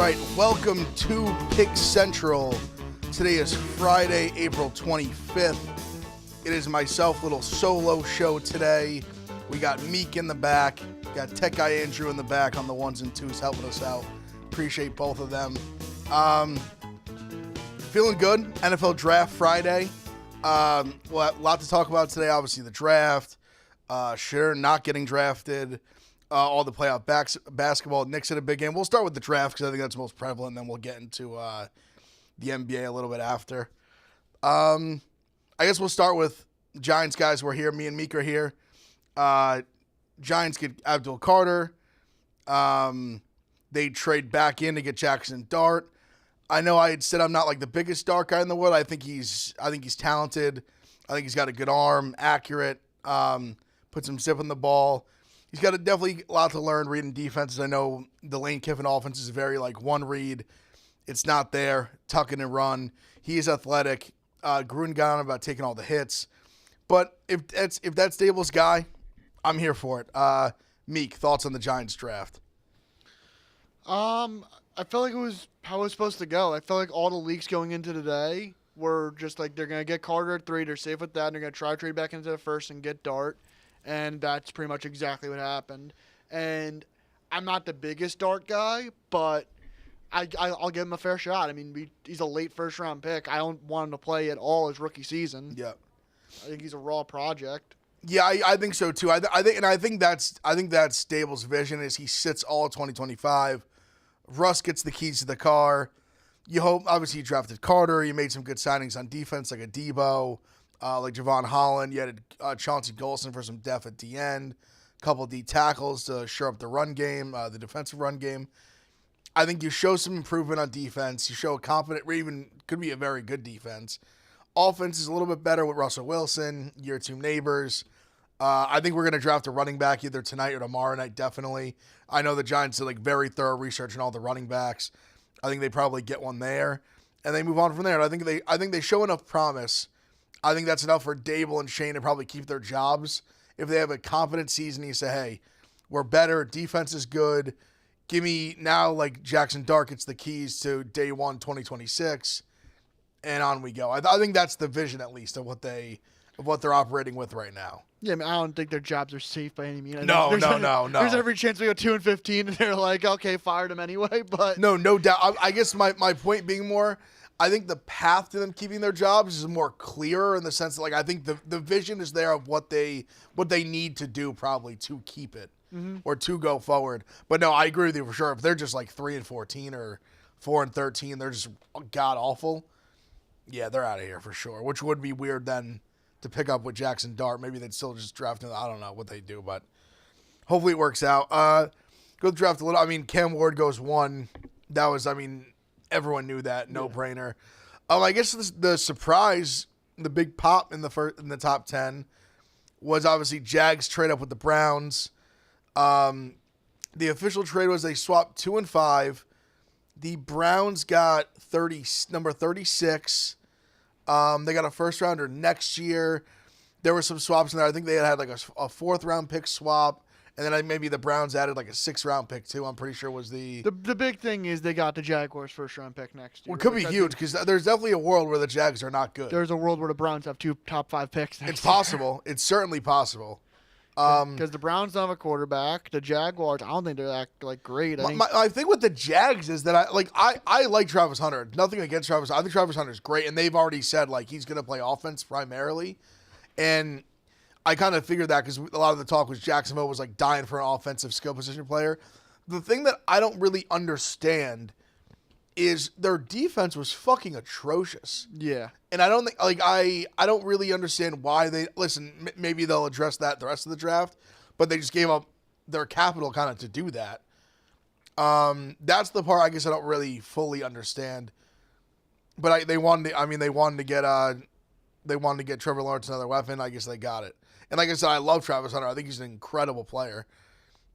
right, welcome to Pick Central. Today is Friday, April 25th. It is myself, little solo show today. We got Meek in the back, got Tech Guy Andrew in the back on the ones and twos helping us out. Appreciate both of them. Feeling good. NFL Draft Friday. Well, a lot to talk about today. Obviously, the draft. Sure, not getting drafted. All the playoff basketball. Knicks had a big game. We'll start with the draft because I think that's most prevalent, and then we'll get into the NBA a little bit after. I guess we'll start with Giants guys. We're here. Me and Meek are here. Giants get Abdul Carter. They trade back in to get Jackson Dart. I know I had said I'm not like the biggest Dart guy in the world. I think he's talented. I think he's got a good arm, accurate. Put some zip on the ball. He's got definitely a lot to learn reading defenses. I know the Lane Kiffin offense is very like one read. It's not there. Tuck in and run. He is athletic. Gruden got on about taking all the hits. But if that's Daboll's guy, I'm here for it. Meek, thoughts on the Giants draft? I feel like it was how it was supposed to go. I feel like all the leaks going into today were just like they're going to get Carter at 3. They're safe with that. And they're going to try to trade back into the first and get Dart. And that's pretty much exactly what happened. And I'm not the biggest Dart guy, but I'll give him a fair shot. I mean, he's a late first-round pick. I don't want him to play at all his rookie season. Yeah. I think he's a raw project. Yeah, I think so too. I think that's Daboll's vision is he sits all of 2025. Russ gets the keys to the car. You hope, obviously, you drafted Carter. You made some good signings on defense, like a Debo, like Javon Holland. You had Chauncey Golson for some depth at the end. A couple of D tackles to shore up the run game, the defensive run game. I think you show some improvement on defense. You show a competent, or even could be a very good defense. Offense is a little bit better with Russell Wilson, year 2 neighbors. I think we're going to draft a running back either tonight or tomorrow night, definitely. I know the Giants did like very thorough research on all the running backs. I think they probably get one there, and they move on from there. And I think they show enough promise. I think that's enough for Daboll and Shane to probably keep their jobs. If they have a competent season, you say, hey, we're better, defense is good. Give me now, like Jackson Dart gets the keys to day 1, 2026, and on we go. I think that's the vision, at least, of what they're operating with right now. Yeah, I mean, I don't think their jobs are safe by any means. No. There's every chance we go 2-15, and they're like, okay, fired him anyway. But no doubt. I guess my point being more, I think the path to them keeping their jobs is more clearer in the sense that, like, I think the vision is there of what they need to do probably to keep it or to go forward. But no, I agree with you for sure. If they're just like 3-14 or 4-13, they're just god awful. Yeah, they're out of here for sure. Which would be weird then to pick up with Jackson Dart. Maybe they'd still just draft him. I don't know what they do, but hopefully it works out. Go draft a little. I mean, Cam Ward goes 1. That was, I mean, everyone knew that. No-brainer. I guess the surprise, the big pop in the top 10 was obviously Jags trade up with the Browns. The official trade was they swapped 2 and 5. The Browns got number 36. They got a first rounder next year. There were some swaps in there. I think they had like a 4th round pick swap, and then maybe the Browns added like a 6th round pick too. I'm pretty sure was the big thing is they got the Jaguars first round pick next year. Well, it could be huge because there's definitely a world where the Jags are not good. There's a world where the Browns have 2 top 5 picks. It's possible. It's certainly possible. Because the Browns don't have a quarterback. The Jaguars, I don't think they're like great. I think with the Jags is that I like Travis Hunter. Nothing against Travis. I think Travis Hunter is great, and they've already said like he's going to play offense primarily. And I kind of figured that because a lot of the talk was Jacksonville was like dying for an offensive skill position player. The thing that I don't really understand is their defense was fucking atrocious. Yeah. And I don't think, like, I don't really understand why they, listen, maybe they'll address that the rest of the draft, but they just gave up their capital kind of to do that. That's the part I guess I don't really fully understand. But they wanted to get Trevor Lawrence another weapon. I guess they got it. And like I said, I love Travis Hunter. I think he's an incredible player.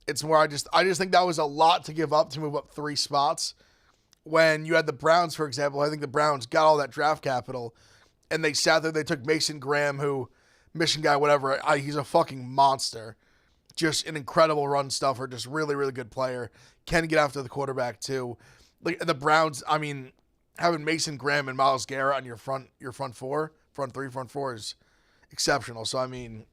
It's more, I just think that was a lot to give up to move up 3 spots. When you had the Browns, for example, I think the Browns got all that draft capital, and they sat there. They took Mason Graham, who, mission guy, whatever. He's a fucking monster. Just an incredible run stuffer. Just really, really good player. Can get after the quarterback, too. like the Browns. I mean, having Mason Graham and Myles Garrett on your front four, front three, front four is exceptional. So I mean,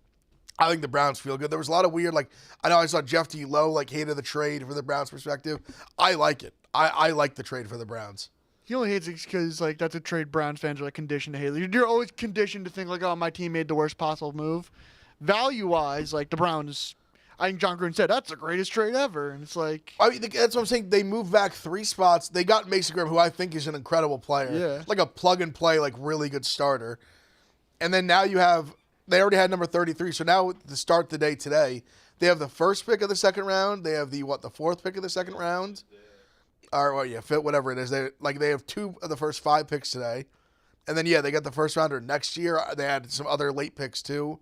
I think the Browns feel good. There was a lot of weird, like I know I saw Jeff D. Lowe like hated the trade for the Browns perspective. I like it. I like the trade for the Browns. He only hates it because like that's a trade Browns fans are like conditioned to hate. You're always conditioned to think like, oh, my team made the worst possible move. Value wise, like the Browns, I think John Gruden said that's the greatest trade ever, and it's like I mean, that's what I'm saying. They moved back 3 spots. They got Mason Graham, who I think is an incredible player, Yeah. like a plug and play, like really good starter. And then now you have they already had number 33. So now to start the day today, they have the first pick of the second round. They have the 4th pick of the second round. Or well, yeah, fit whatever it is. They have 2 of the first 5 picks today, and then they got the first rounder next year. They had some other late picks too.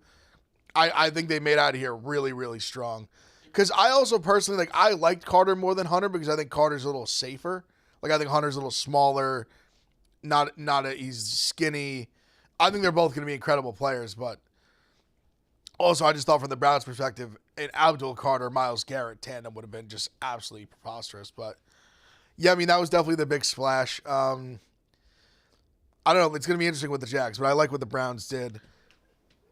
I think they made out of here really, really strong. Because I also personally I liked Carter more than Hunter because I think Carter's a little safer. Like I think Hunter's a little smaller, he's skinny. I think they're both going to be incredible players, but also I just thought from the Browns' perspective, an Abdul Carter Myles Garrett tandem would have been just absolutely preposterous. But yeah, I mean that was definitely the big splash. I don't know. It's going to be interesting with the Jags, but I like what the Browns did.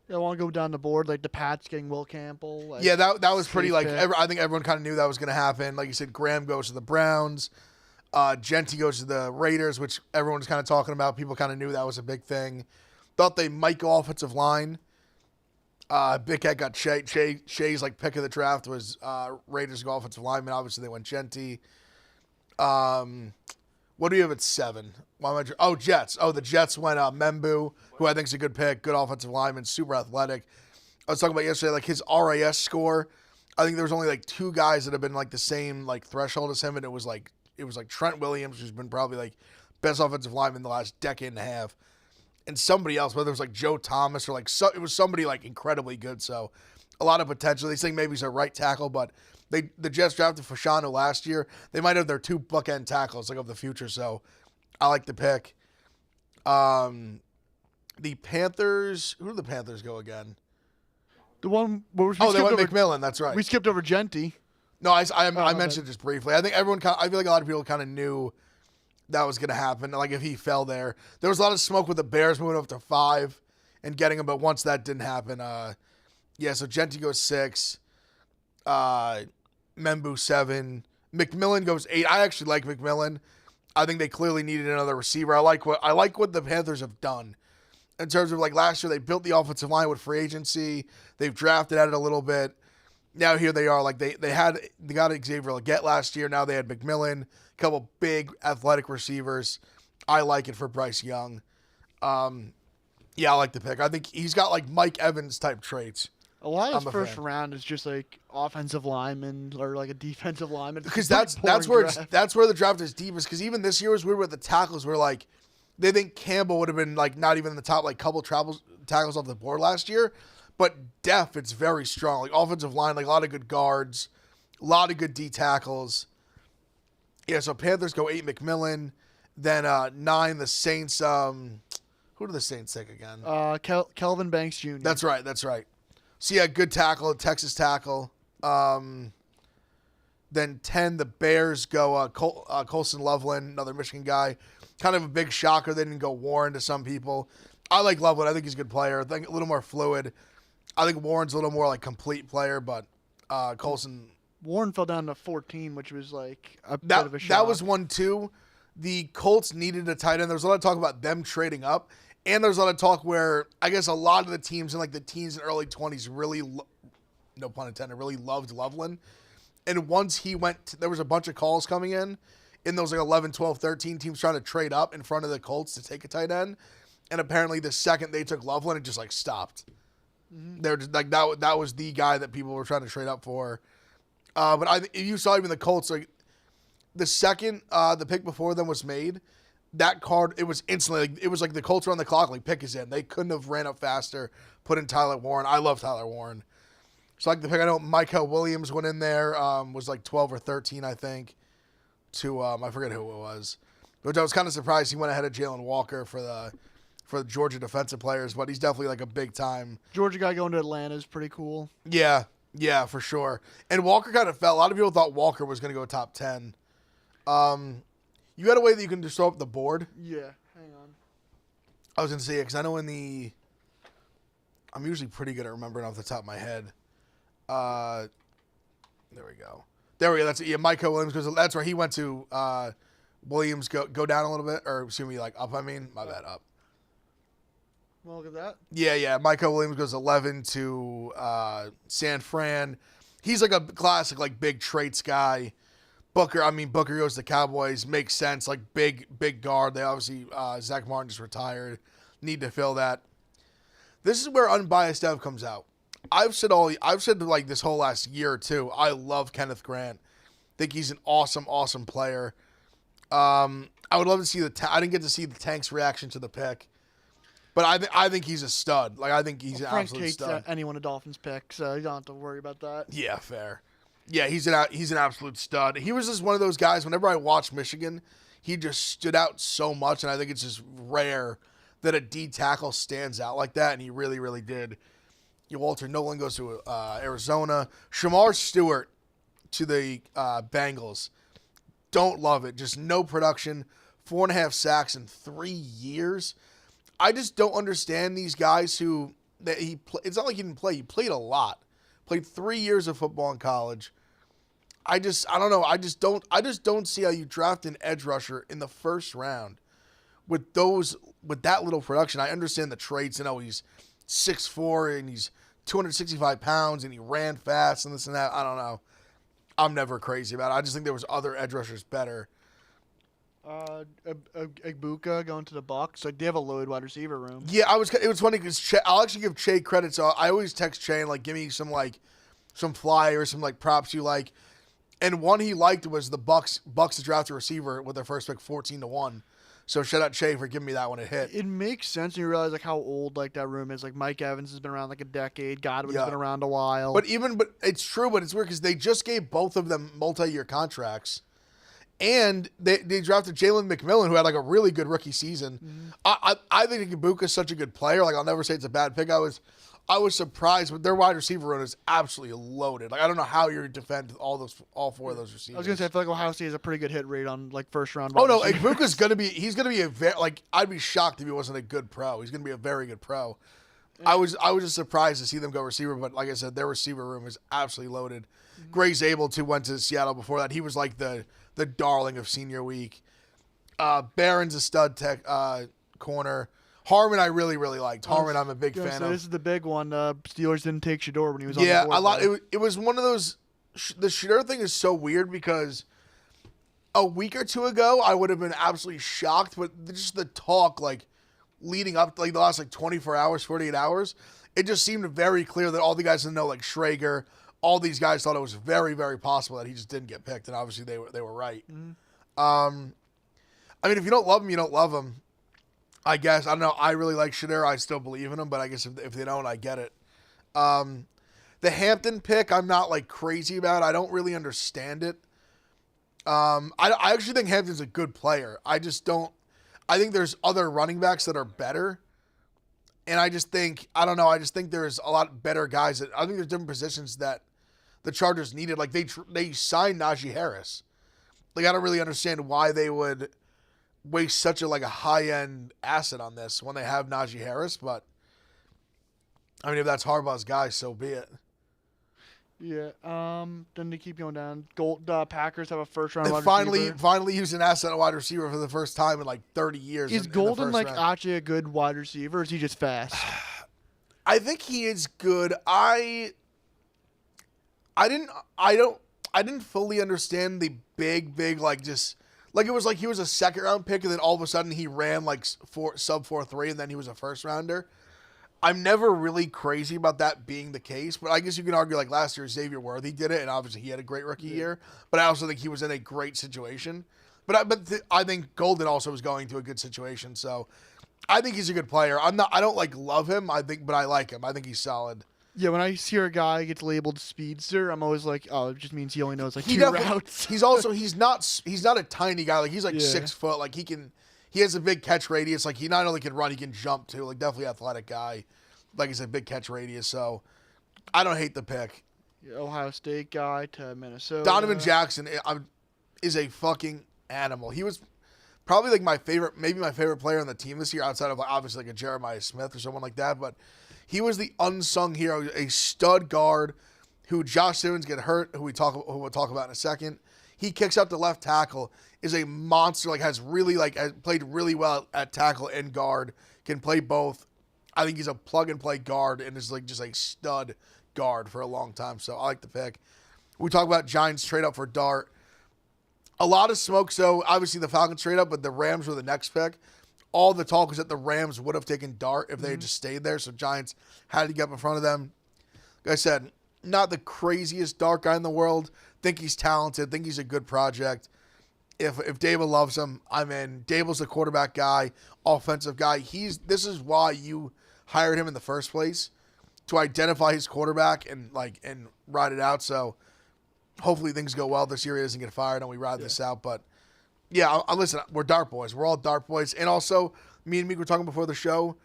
I want to go down the board, like the Pats getting Will Campbell. Like, yeah, that was pretty like pick. I think everyone kind of knew that was going to happen. Like you said, Graham goes to the Browns, Genty goes to the Raiders, which everyone's kind of talking about. People kind of knew that was a big thing. Thought they might go offensive line. Big Cat got Shay's like pick of the draft was Raiders go offensive lineman. Obviously they went Genty. What do we have at 7? Jets. The Jets went Membu, who I think is a good pick, good offensive lineman, super athletic. I was talking about yesterday, like his RAS score. I think there was only like 2 guys that have been like the same like threshold as him, and it was like Trent Williams, who's been probably like best offensive lineman in the last decade and a half, and somebody else, whether it was like Joe Thomas or it was somebody like incredibly good. So a lot of potential. They think maybe he's a right tackle, but the Jets drafted Fashanu last year. They might have their 2 bookend tackles like of the future. So I like the pick. The Panthers. Who did the Panthers go again? The one where they went McMillan. That's right. We skipped over Genty. No, I mentioned it just briefly. I think I feel like a lot of people kind of knew that was going to happen. Like if he fell there was a lot of smoke with the Bears moving up to 5 and getting him. But once that didn't happen, so Genty goes 6, Membu 7, McMillan goes 8. I actually like McMillan. I think they clearly needed another receiver. I like what the Panthers have done in terms of like last year. They built the offensive line with free agency. They've drafted at it a little bit. Now here they are. Like they got Xavier Legette last year. Now they had McMillan, a couple big athletic receivers. I like it for Bryce Young. I like the pick. I think he's got like Mike Evans type traits. A lot of his first round is just like offensive lineman or like a defensive lineman. Because that's where the draft is deepest. Because even this year was weird with the tackles. Where like they think Campbell would have been like not even in the top like couple tackles off the board last year, but depth it's very strong. Like offensive line, like a lot of good guards, a lot of good D tackles. Yeah, so Panthers go 8 McMillan, then 9 the Saints. Who do the Saints take again? Kelvin Banks Jr. That's right. So yeah, good tackle, Texas tackle. Then 10, the Bears go Colson Loveland, another Michigan guy. Kind of a big shocker. They didn't go Warren to some people. I like Loveland. I think he's a good player. I think a little more fluid. I think Warren's a little more like complete player, but Colson. Warren fell down to 14, which was like a bit of a shock. That was one too. The Colts needed a tight end. There was a lot of talk about them trading up. And there's a lot of talk where I guess a lot of the teams in like the teens and early 20s really, no pun intended, really loved Loveland. And once he went, there was a bunch of calls coming in those like 11, 12, 13 teams trying to trade up in front of the Colts to take a tight end. And apparently the second they took Loveland, it just like stopped. Mm-hmm. They're just like that was the guy that people were trying to trade up for. But you saw even the Colts, like the second the pick before them was made, that card, it was instantly, like, it was like the Colts were on the clock, like, pick is in. They couldn't have ran up faster, put in Tyler Warren. I love Tyler Warren. So, like, the pick, I know Michael Williams went in there, was like 12 or 13, I think, to, I forget who it was. But I was kind of surprised he went ahead of Jalen Walker for the Georgia defensive players, but he's definitely, like, a big-time. Georgia guy going to Atlanta is pretty cool. Yeah, for sure. And Walker kind of fell. A lot of people thought Walker was going to go top 10. You got a way that you can just throw up the board? Yeah. Hang on. I was going to say it because I know I'm usually pretty good at remembering off the top of my head. There we go. That's it. Yeah, Micah Williams, because that's where he went to. Williams go down a little bit, or excuse me, like up. I mean, my bad, up. Well, look at that. Yeah. Micah Williams goes 11 to San Fran. He's like a classic, like big traits guy. Booker goes to Cowboys. Makes sense. Like big guard. They obviously Zach Martin just retired. Need to fill that. This is where unbiased Dev comes out. I've said like this whole last year or two, I love Kenneth Grant. Think he's an awesome player. I would love to see I didn't get to see the Tank's reaction to the pick, but I think he's a stud. Like I think he's an absolute stud. Frank takes anyone a Dolphins pick, so you don't have to worry about that. Yeah, fair. Yeah, he's an absolute stud. He was just one of those guys. Whenever I watched Michigan, he just stood out so much, and I think it's just rare that a D tackle stands out like that, and he really did. Walter Nolan goes to Arizona. Shamar Stewart to the Bengals. Don't love it. Just no production. 4.5 sacks in 3 years. I just don't understand these guys it's not like he didn't play. He played a lot. Played 3 years of football in college. I don't know. I just don't see how you draft an edge rusher in the first round with that little production. I understand the traits. I know he's 6'4" and he's 265 pounds and he ran fast and this and that. I don't know. I'm never crazy about it. I just think there was other edge rushers better. Egbuka going to the Bucs. Like they have a loaded wide receiver room. Yeah, it was funny because I'll actually give Che credit. So I always text Che and like give me some fly or some like props you like. And one he liked was the Bucs to draft a receiver with their first pick 14-1. So shout out Che for giving me that when it hit. It makes sense when you realize like how old like that room is. Like Mike Evans has been around like a decade. Godwin's been around a while. But it's true, but it's weird because they just gave both of them multi-year contracts. And they drafted Jalen McMillan, who had like a really good rookie season. Mm-hmm. I think Ibuka is such a good player. Like I'll never say it's a bad pick. I was surprised, but their wide receiver room is absolutely loaded. Like I don't know how you defend all 4 of those receivers. I was gonna say I feel like Ohio State has a pretty good hit rate on like first round. Oh no, Ibuka's he's gonna be a very I'd be shocked if he wasn't a good pro. He's gonna be a very good pro. Yeah. I was just surprised to see them go receiver, but like I said, their receiver room is absolutely loaded. Mm-hmm. Gray Zabel too went to Seattle before that. He was like the darling of senior week. Barron's a stud tech corner. Harmon, I really liked. Harmon, I'm a big fan of. This is the big one. Steelers didn't take Shador when he was on the board. Yeah, it was one of those. The Shador thing is so weird because a week or two ago, I would have been absolutely shocked, but just the talk, like, leading up, like, the last, 24 hours, 48 hours, it just seemed very clear that all the guys didn't know, like, Schrager, all these guys thought it was very, very possible that he just didn't get picked, and obviously they were right. Mm-hmm. I mean, if you don't love him, you don't love him. I guess. I don't know. I really like Shador. I still believe in him, but I guess if they don't, I get it. The Hampton pick, I'm not, crazy about. I don't really understand it. I actually think Hampton's a good player. I just don't. I think there's other running backs that are better. And I just think, I don't know, I just think there's a lot better guys. I think there's different positions that the Chargers needed. Like, they signed Najee Harris. Like, I don't really understand why they would waste such a high-end asset on this when they have Najee Harris, but I mean, if that's Harbaugh's guy, so be it. Yeah. Then to keep going down, Packers have a first-round wide receiver. Finally used an asset wide receiver for the first time in 30 years. Is Golden actually a good wide receiver, or is he just fast? I think he is good. I didn't fully understand the big just. It was he was a second-round pick, and then all of a sudden he ran sub 4.3, and then he was a first-rounder. I'm never really crazy about that being the case, but I guess you can argue last year Xavier Worthy did it, and obviously he had a great rookie year. But I also think he was in a great situation. But I think Golden also was going to a good situation, so I think he's a good player. I don't love him, but I like him. I think he's solid. Yeah, when I hear a guy gets labeled speedster, I'm always like, oh, it just means he only knows 2 routes. He's not a tiny guy. He's 6 foot. He has a big catch radius. He not only can run, he can jump too. Definitely athletic guy. Like I said, big catch radius. So I don't hate the pick. Yeah, Ohio State guy to Minnesota. Donovan Jackson is a fucking animal. He was probably like maybe my favorite player on the team this year, outside of like obviously like a Jeremiah Smith or someone like that. But he was the unsung hero, a stud guard who Josh Simmons get hurt, who we'll talk about in a second. He kicks out the left tackle, is a monster, like has played really well at tackle and guard, can play both. I think he's a plug and play guard and is like just a stud guard for a long time. So I like the pick. We talk about Giants trade up for Dart. A lot of smoke. So obviously the Falcons trade up, but the Rams were the next pick. All the talk was that the Rams would have taken Dart if they had just stayed there. So Giants had to get up in front of them. Like I said, not the craziest Dart guy in the world. Think he's talented. Think he's a good project. If Dable loves him, I'm in. Dable's a quarterback guy, offensive guy. This is why you hired him in the first place, to identify his quarterback and ride it out. So hopefully things go well this year. He doesn't get fired and we ride this out. But yeah, listen, we're Dart boys. We're all Dart boys. And also, me and Meek were talking before the show.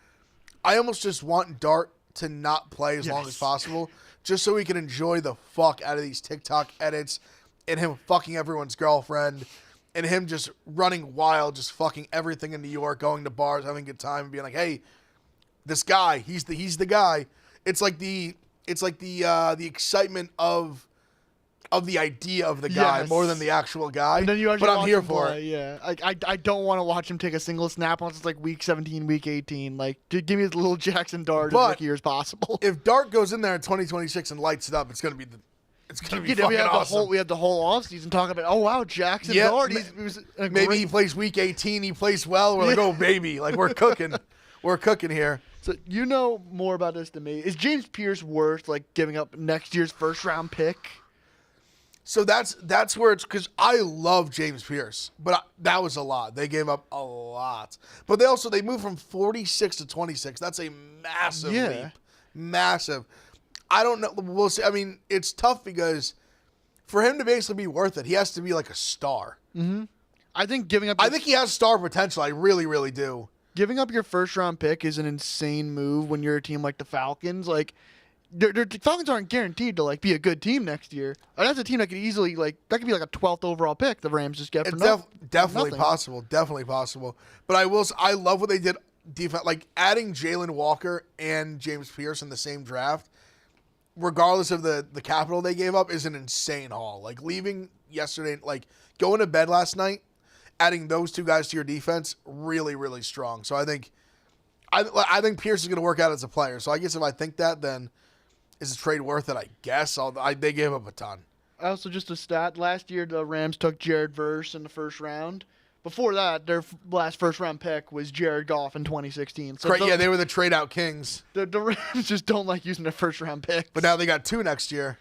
I almost just want Dart to not play as long as possible, just so we can enjoy the fuck out of these TikTok edits and him fucking everyone's girlfriend and him just running wild, just fucking everything in New York, going to bars, having a good time, and being like, hey, this guy, he's the guy. It's like the excitement of the idea of the guy more than the actual guy. And then you but I'm here for it. Yeah, I don't want to watch him take a single snap once it's like week 17, week 18. Like, dude, give me as little Jackson Dart as rookie year as possible. If Dart goes in there in 2026 and lights it up, it's gonna be fucking awesome. We had the whole offseason talking about, oh wow, Jackson Dart. Maybe he plays week 18. He plays well. We're like, oh baby, like we're cooking. We're cooking here. So you know more about this than me. Is James Pierce worth like giving up next year's first round pick? So that's where it's, because I love James Pierce, but that was a lot. They gave up a lot, but they moved from 46 to 26. That's a massive leap, massive. I don't know. We'll see. I mean, it's tough because for him to basically be worth it, he has to be like a star. Mm-hmm. I think he has star potential. I really, really do. Giving up your first round pick is an insane move when you're a team like the Falcons. Like, the Falcons aren't guaranteed to like be a good team next year. And that's a team that could easily that could be like a 12th overall pick. The Rams just get for definitely nothing. definitely possible. But I love what they did defense, like adding Jalen Walker and James Pierce in the same draft, regardless of the capital they gave up, is an insane haul. Like leaving yesterday, like going to bed last night, adding those two guys to your defense, really, really strong. So I think Pierce is going to work out as a player. So I guess if I think that, then is the trade worth it? I guess. They gave up a ton. Also, just a stat. Last year, the Rams took Jared Verse in the first round. Before that, their last first-round pick was Jared Goff in 2016. So they were the trade-out kings. The Rams just don't like using their first-round picks. But now they got 2 next year.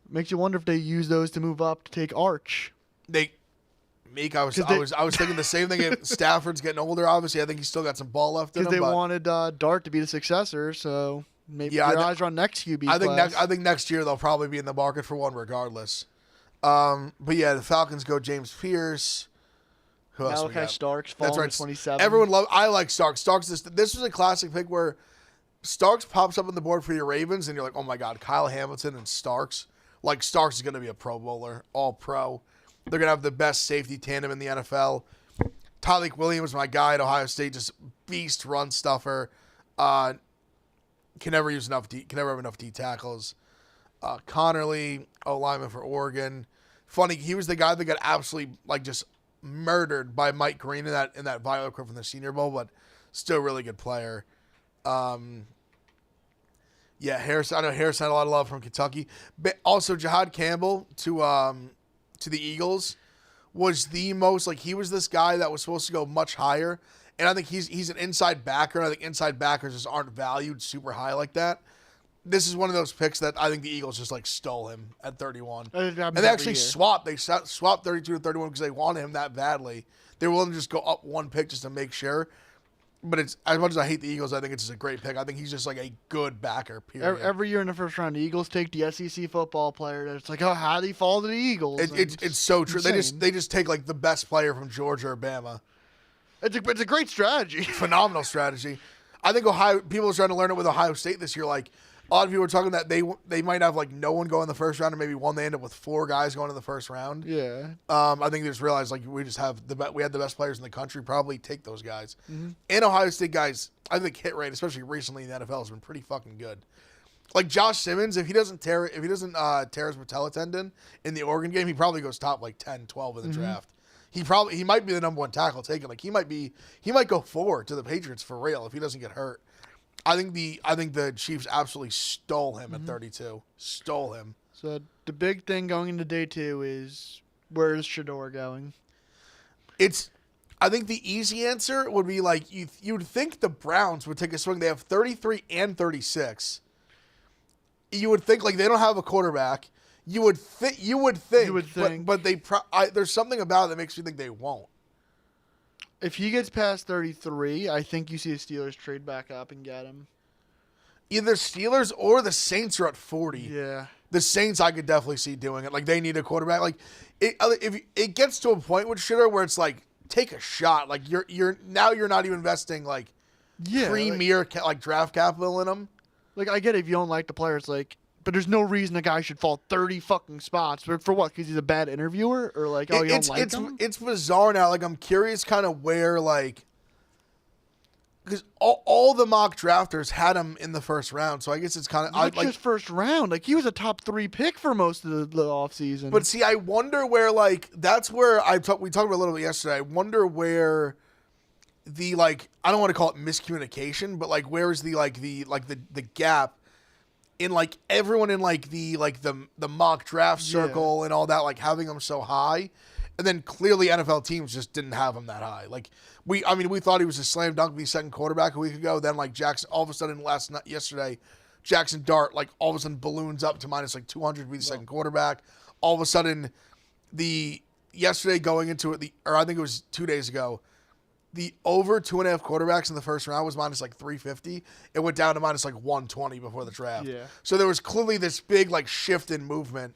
Makes you wonder if they use those to move up to take Arch. I was thinking the same thing. Stafford's getting older, obviously. I think he's still got some ball left in him. Because they wanted Dart to be the successor, so maybe your eyes are on next QB class. I think next year they'll probably be in the market for one regardless. But yeah, the Falcons go James Pierce. Who else Malachi Starks falling to 27. I like Starks. Starks. This was a classic pick where Starks pops up on the board for your Ravens, and you're like, oh my God, Kyle Hamilton and Starks. Like Starks is going to be a Pro Bowler, all pro. They're going to have the best safety tandem in the NFL. Tyleik Williams, my guy at Ohio State, just beast run stuffer. Can never have enough D tackles. Connerly, lineman for Oregon. Funny, he was the guy that got absolutely just murdered by Mike Green in that Violet Clip from the Senior Bowl, but still a really good player. Harris. I know Harris had a lot of love from Kentucky. But also, Jihad Campbell to the Eagles was the most, he was this guy that was supposed to go much higher, and I think he's an inside backer, and I think inside backers just aren't valued super high like that. This is one of those picks that I think the Eagles just stole him at 31. And they actually swapped. They swapped 32 to 31 because they wanted him that badly. They were willing to just go up one pick just to make sure. But it's, as much as I hate the Eagles, I think it's just a great pick. I think he's just a good backer, period. Every year in the first round, the Eagles take the SEC football player. It's like, oh, how did he fall to the Eagles? It's so true. Insane. They just take the best player from Georgia or Bama. It's a great strategy. Phenomenal strategy. I think people are trying to learn it with Ohio State this year. a lot of people were talking that they might have like no one go in the first round, or maybe one they end up with 4 guys going in the first round. Yeah. I think they just realized like we just have we had the best players in the country. Probably take those guys. And Ohio State guys, I think hit rate, especially recently in the NFL, has been pretty fucking good. Like Josh Simmons, if he doesn't tear his patella tendon in the Oregon game, he probably goes top like 10, 12 in the draft. He might be the number 1 tackle taken. Like he might go 4 to the Patriots for real if he doesn't get hurt. I think the Chiefs absolutely stole him at 32. Stole him. So the big thing going into day 2 is where is Shedeur going? I think the easy answer would be like you'd think the Browns would take a swing. They have 33 and 36. You would think like they don't have a quarterback. You would think. But there's something about it that makes me think they won't. If he gets past 33, I think you see the Steelers trade back up and get him. Either Steelers or the Saints are at 40. Yeah. The Saints I could definitely see doing it. Like they need a quarterback. Like if it gets to a point with Shitter where it's like take a shot. Like you're not even investing like premier like draft capital in them. Like I get it if you don't like the players, like, but there's no reason a guy should fall 30 fucking spots. For what? Because he's a bad interviewer, or like you don't like him? It's bizarre now. Like I'm curious, kind of where like. Because all the mock drafters had him in the first round, so I guess it's kind of not just first round. Like he was a top 3 pick for most of the offseason. But see, I wonder where like that's where we talked about a little bit yesterday. I wonder where the like I don't want to call it miscommunication, but like where is the gap in like everyone in like the mock draft circle and all that, like having them so high, and then clearly NFL teams just didn't have him that high. Like we thought he was a slam dunk, be second quarterback a week ago. Then like Jackson, all of a sudden yesterday, Jackson Dart like all of a sudden balloons up to minus like 200 to be the second quarterback. All of a sudden, yesterday going into it, or I think it was 2 days ago, the over 2.5 quarterbacks in the first round was minus like 350. It went down to minus like 120 before the draft. Yeah. So there was clearly this big like shift in movement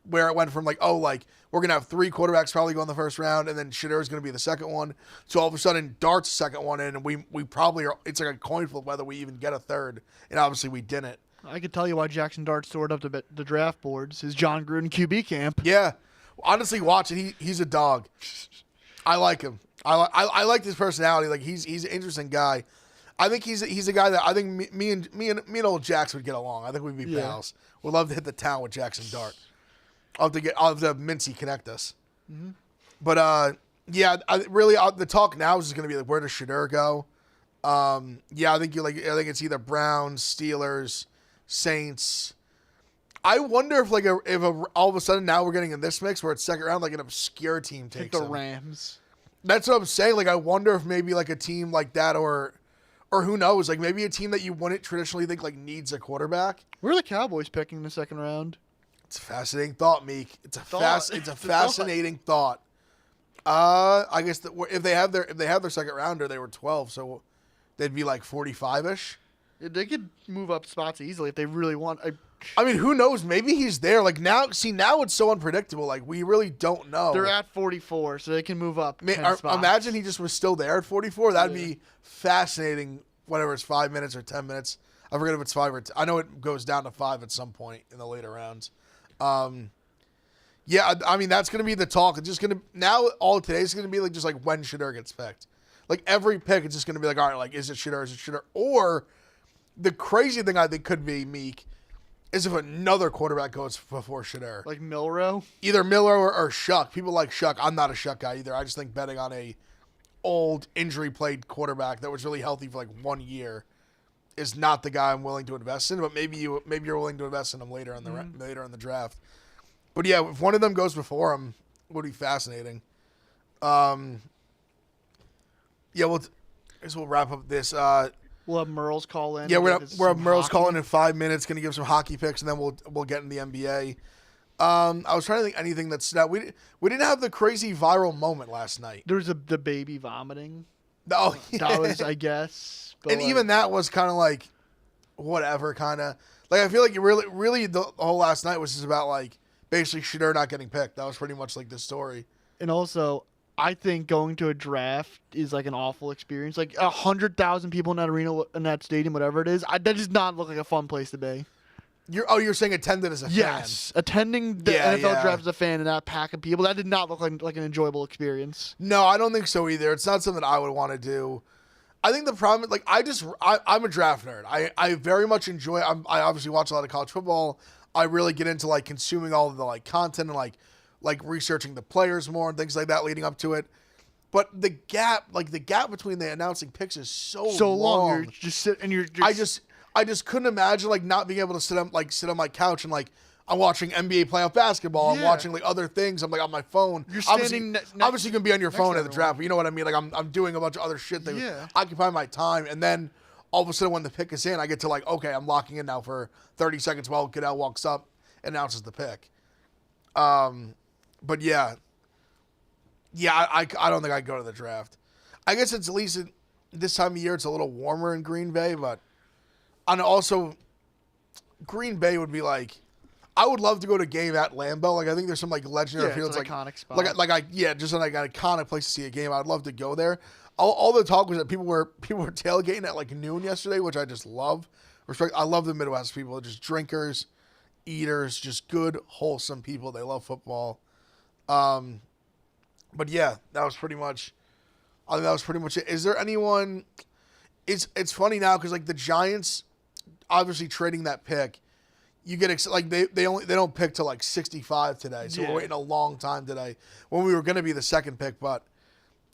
where it went from like, oh, like we're going to have 3 quarterbacks probably go in the first round and then Shedeur is going to be the second one. So all of a sudden Dart's second one in and we probably are, it's like a coin flip whether we even get a third. And obviously we didn't. I could tell you why Jackson Dart soared up to the draft boards. His John Gruden QB camp. Yeah. Honestly, watch it. He's a dog. I like him. I like his personality. Like he's an interesting guy. I think he's a guy that I think me and old Jax would get along. I think we'd be pals. We'd love to hit the town with Jackson Dart. I'll have to have Mincy connect us. Mm-hmm. But the talk now is just going to be like where does Shedeur go? I think it's either Browns, Steelers, Saints. I wonder if all of a sudden now we're getting in this mix where it's second round, like an obscure team takes the Rams. That's what I'm saying. Like I wonder if maybe like a team like that or who knows, like maybe a team that you wouldn't traditionally think like needs a quarterback. Where are the Cowboys picking in the second round? It's a fascinating thought, Meek. It's a fascinating thought. I guess if they have their second rounder, they were 12, so they'd be like 45-ish. They could move up spots easily if they really want. I mean, who knows? Maybe he's there. Like now it's so unpredictable. Like we really don't know. They're at 44, so they can move up 10 spots. Imagine he just was still there at 44. That'd be fascinating. Whatever it's 5 minutes or 10 minutes. I forget if it's 5 or 10. I know it goes down to 5 at some point in the later rounds. I mean that's gonna be the talk. It's just gonna now all today's gonna be like just like when Shedeur gets picked. Like every pick, it's just gonna be like all right, like is it Shedeur? Is it Shedeur? Or the crazy thing I think could be Meek is if another quarterback goes before Shedeur. Like Milroe? Either Miller or Shuck. People like Shuck. I'm not a Shuck guy either. I just think betting on a old injury-plagued quarterback that was really healthy for like 1 year is not the guy I'm willing to invest in. But maybe you're willing to invest in him later in the draft. But yeah, if one of them goes before him, it would be fascinating. I guess we'll wrap up this. We'll have Merles call in. Yeah, we're have Merles calling in 5 minutes. Going to give some hockey picks, and then we'll get in the NBA. I was trying to think anything that's not. We didn't have the crazy viral moment last night. There was the baby vomiting. Oh, yeah. That was, I guess. But and even that was kind of like whatever, kind of like I feel like really the whole last night was just about like basically Shedeur not getting picked. That was pretty much like the story. And also, I think going to a draft is like an awful experience. Like 100,000 people in that arena, in that stadium, whatever it is. That does not look like a fun place to be. You're saying attended as a fan? Yes, attending the NFL draft as a fan and that pack of people, that did not look like an enjoyable experience. No, I don't think so either. It's not something I would want to do. I think the problem, like, I'm a draft nerd. I very much enjoy. I obviously watch a lot of college football. I really get into like consuming all of the like content and like researching the players more and things like that leading up to it. But the gap between the announcing picks is so long. You're just sitting and you're just. I just couldn't imagine like not being able to sit on my couch and like I'm watching NBA playoff basketball. I'm watching like other things. I'm like on my phone. You're standing obviously you can be on your phone at the draft, but you know what I mean? Like I'm doing a bunch of other shit that occupy my time, and then all of a sudden when the pick is in, I get to like, okay, I'm locking in now for 30 seconds while Goodell walks up and announces the pick. But yeah, I don't think I'd go to the draft. I guess it's at least this time of year it's a little warmer in Green Bay, but and also Green Bay would be like, I would love to go to a game at Lambeau. Like I think there's some like legendary fields, like iconic spot. Just like an iconic place to see a game. I'd love to go there. All the talk was that people were tailgating at like noon yesterday, which I just love. I love the Midwest people, just drinkers, eaters, just good, wholesome people. They love football. But yeah, that was pretty much. I think that was pretty much it. Is there anyone? It's funny now because like the Giants, obviously trading that pick, you get they don't pick till like 65 today, so we're waiting a long time today when we were going to be the second pick, but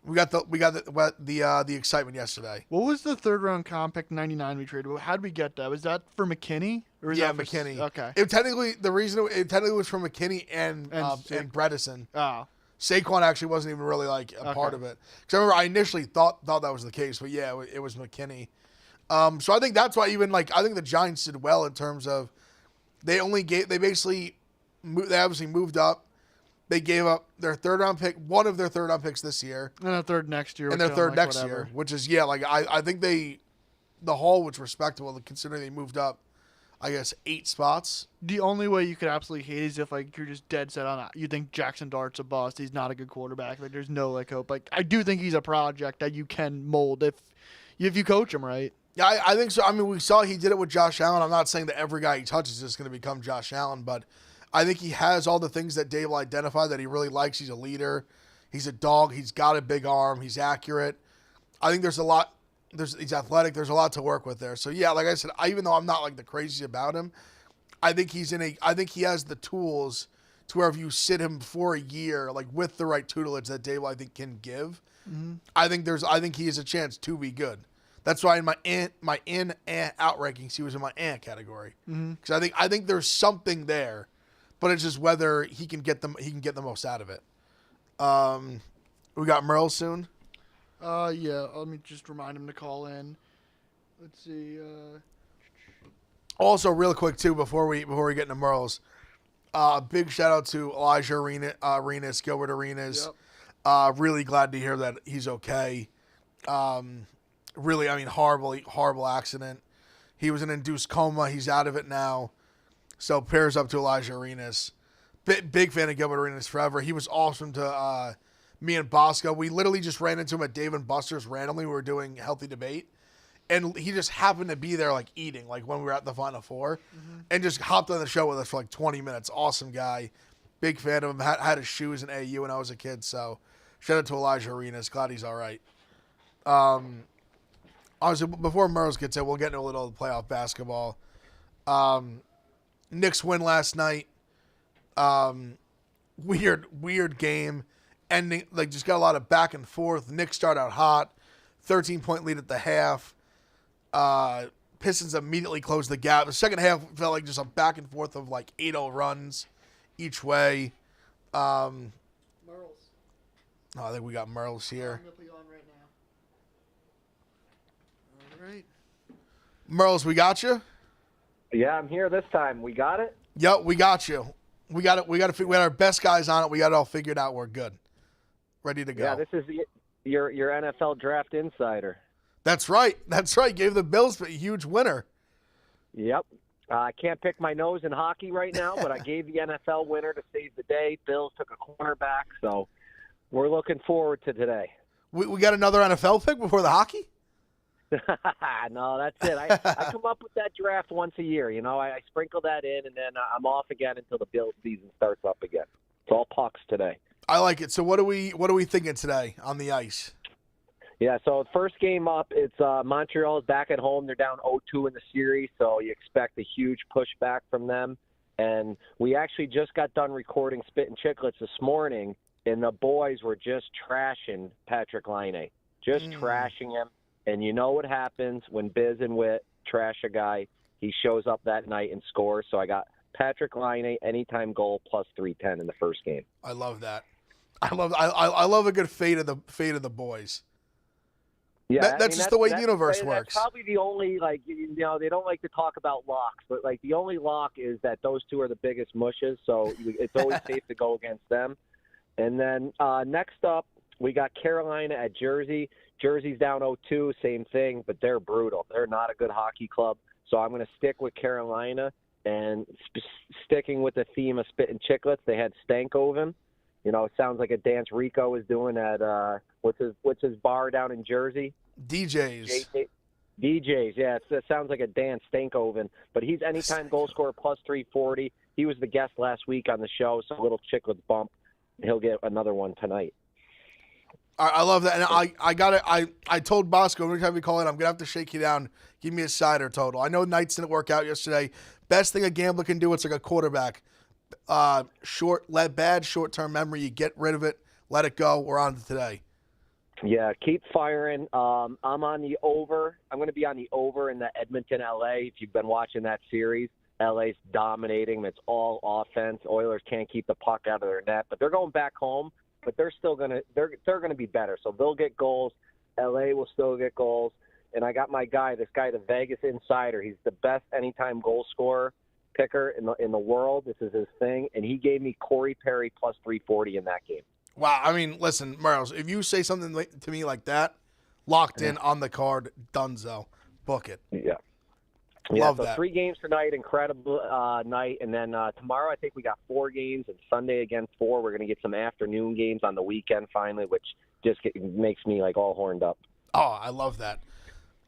we got the excitement yesterday. What was the third round comp pick 99 we traded? How did we get that? Was that for McKinney? Or was that McKinney. Okay. It technically was for McKinney and Bredesen. Oh. Saquon actually wasn't even really like a part of it. Because I remember I initially thought that was the case, but yeah, it was McKinney. So I think that's why even like I think the Giants did well in terms of they obviously moved up. They gave up their third round pick, one of their third round picks this year, and a third next year, year, which is I think the haul was respectable considering they moved up, I guess 8 spots. The only way you could absolutely hate is if like you're just dead set on it. You think Jackson Dart's a bust. He's not a good quarterback. Like there's no like hope. Like I do think he's a project that you can mold if you coach him right. Yeah, I think so. I mean, we saw he did it with Josh Allen. I'm not saying that every guy he touches is going to become Josh Allen, but I think he has all the things that Dave will identify that he really likes. He's a leader. He's a dog. He's got a big arm. He's accurate. I think there's a lot. He's athletic. There's a lot to work with there. So yeah, like I said, even though I'm not like the craziest about him, I think he has the tools to where if you sit him for a year, like with the right tutelage that Dave I think can give, I think he has a chance to be good. That's why in my out rankings he was in my category because I think there's something there, but it's just whether he can get the most out of it. We got Merles soon. Yeah. Let me just remind him to call in. Let's see. Also, real quick too, before we get into Merles, big shout out to Elijah Arenas, Gilbert Arenas. Yep. Really glad to hear that he's okay. Really, I mean, horrible accident. He was in induced coma. He's out of it now. So prayers up to Elijah Arenas. Big fan of Gilbert Arenas forever. He was awesome to me and Bosco. We literally just ran into him at Dave and Buster's randomly. We were doing Healthy Debate. And he just happened to be there like eating, like when we were at the Final Four. And just hopped on the show with us for like 20 minutes. Awesome guy. Big fan of him. Had his shoes in AU when I was a kid. So shout out to Elijah Arenas. Glad he's all right. Honestly, before Merles gets in, we'll get into a little playoff basketball. Knicks win last night. Weird game. Ending, like, just got a lot of back and forth. Knicks start out hot. 13-point lead at the half. Pistons immediately closed the gap. The second half felt like just a back and forth of, like, 8-0 runs each way. Merles. I think we got Merles here. I'm going to put you on right now. All right. Merles, we got you? Yeah, I'm here this time. We got it? Yep, we got you. We got it. We got our best guys on it. We got it all figured out. We're good. Ready to go. Yeah, this is your NFL draft insider. That's right. Gave the Bills a huge winner. Yep. I can't pick my nose in hockey right now, but I gave the NFL winner to save the day. Bills took a cornerback, so We're looking forward to today. We got another NFL pick before the hockey? No, that's it. I come up with that draft once a year. I sprinkle that in, and then I'm off again until the Bills season starts up again. It's all pucks today. I like it. So what are we thinking today on the ice? Yeah, so first game up, it's Montreal's back at home. They're down 0-2 in the series, so you expect a huge pushback from them. And we actually just got done recording Spit and Chicklets this morning, and the boys were just trashing Patrick Laine. Just trashing him. And you know what happens when Biz and Witt trash a guy? He shows up that night and scores. So I got Patrick Laine anytime goal plus 310 in the first game. I love that. I love a good fate of the boys. Yeah, that's just the way the universe works. That's probably the only, they don't like to talk about locks, but, the only lock is that those two are the biggest mushes, so it's always safe to go against them. And then next up, we got Carolina at Jersey. Jersey's down 0-2, same thing, but they're brutal. They're not a good hockey club, so I'm going to stick with Carolina. And sticking with the theme of Spit and Chicklets, they had Stankoven. It sounds like a dance Rico is doing at what's his bar down in Jersey? DJs. DJs, yeah. It sounds like a dance Stankoven, but he's anytime goal scorer plus 340. He was the guest last week on the show, so a little Chicklets bump. He'll get another one tonight. I love that, and I got it. I told Bosco every time we call it, I'm gonna have to shake you down. Give me a cider total. I know Knights didn't work out yesterday. Best thing a gambler can do, it's like a quarterback. Bad short-term memory. You get rid of it, let it go. We're on to today. Yeah, keep firing. I'm on the over. I'm going to be on the over in the Edmonton-LA. If you've been watching that series, LA's dominating. It's all offense. Oilers can't keep the puck out of their net, but they're going back home. But they're still going to be better. So they'll get goals. LA will still get goals. And I got this guy, the Vegas Insider. He's the best anytime goal scorer picker in the world. This is his thing, and he gave me Corey Perry plus 340 in that game. Wow, I mean, listen, Merles, if you say something to me like that, locked in on the card, donezo, book it. Yeah, love so that. 3 games tonight, incredible night, and then tomorrow I think we got 4 games, and Sunday again 4. We're going to get some afternoon games on the weekend finally, which just makes me all horned up. Oh, I love that.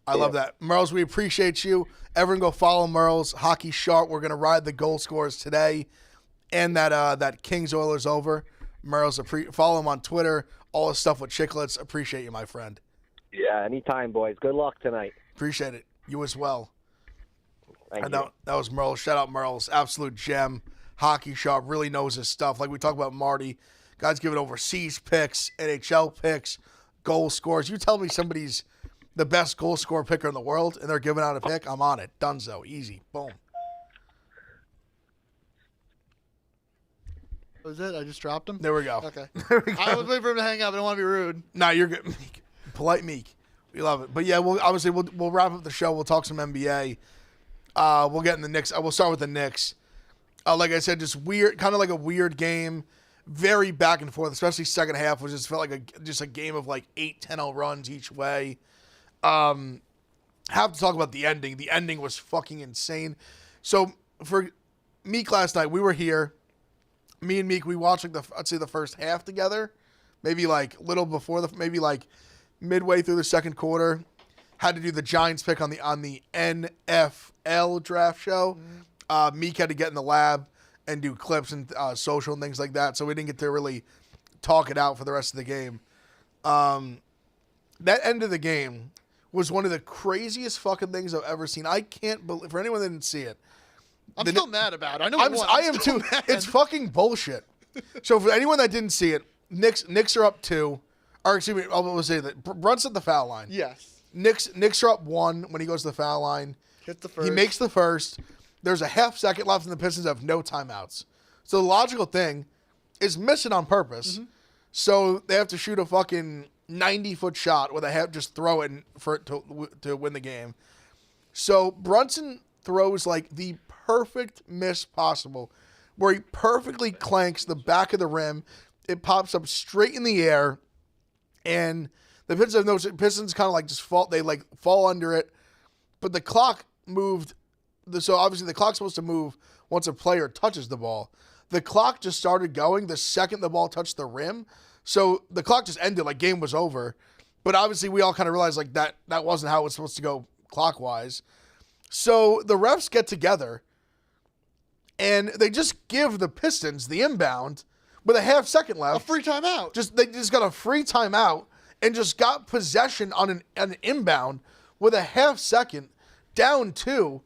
I love that. Merles, we appreciate you. Everyone go follow Merles, Hockey Sharp. We're going to ride the goal scorers today and that Kings Oilers over. Merles, follow him on Twitter, all the stuff with Chicklets. Appreciate you, my friend. Yeah, anytime, boys. Good luck tonight. Appreciate it. You as well. Thank you. That was Merles. Shout out Merles. Absolute gem. Hockey Sharp really knows his stuff. Like we talk about Marty. Guys giving overseas picks, NHL picks, goal scores. You tell me somebody's the best goal scorer picker in the world, and they're giving out a pick, I'm on it. Dunzo. Easy. Boom. Was it? I just dropped him? There we go. Okay. There we go. I was waiting for him to hang up. I don't want to be rude. No, you're good. Meek. Polite Meek. We love it. But yeah, we'll wrap up the show. We'll talk some NBA. We'll get in the Knicks. We'll start with the Knicks. Like I said, just weird, kind of like a weird game. Very back and forth, especially second half, which just felt like a game of 8-10-0 runs each way. Have to talk about the ending. The ending was fucking insane. So for Meek last night, we were here. Me and Meek, we watched I'd say the first half together. Maybe little before maybe midway through the second quarter. Had to do the Giants pick on the NFL draft show. Meek had to get in the lab and do clips and social and things like that. So we didn't get to really talk it out for the rest of the game. That end of the game was one of the craziest fucking things I've ever seen. I can't believe, for anyone that didn't see it. I'm still mad about it. I know I am too. Mad. It's fucking bullshit. So for anyone that didn't see it, Knicks are up 2. Or excuse me, I'll say that Brunt's at the foul line. Yes. Knicks are up 1 when he goes to the foul line. Hit the first. He makes the first. There's a half second left, and the Pistons have no timeouts. So the logical thing is miss it on purpose. Mm-hmm. So they have to shoot a fucking 90-foot shot where they have just throw it for it to win the game. So Brunson throws the perfect miss possible, where he perfectly clanks the back of the rim. It pops up straight in the air, and the Pistons kind of just fall. They fall under it, but the clock moved. So obviously the clock's supposed to move once a player touches the ball. The clock just started going the second the ball touched the rim. So the clock just ended, like game was over. But obviously we all kind of realized like that wasn't how it was supposed to go clockwise. So the refs get together and they just give the Pistons the inbound with a half second left. A free timeout. They just got a free timeout and just got possession on an inbound with a half second, down 2.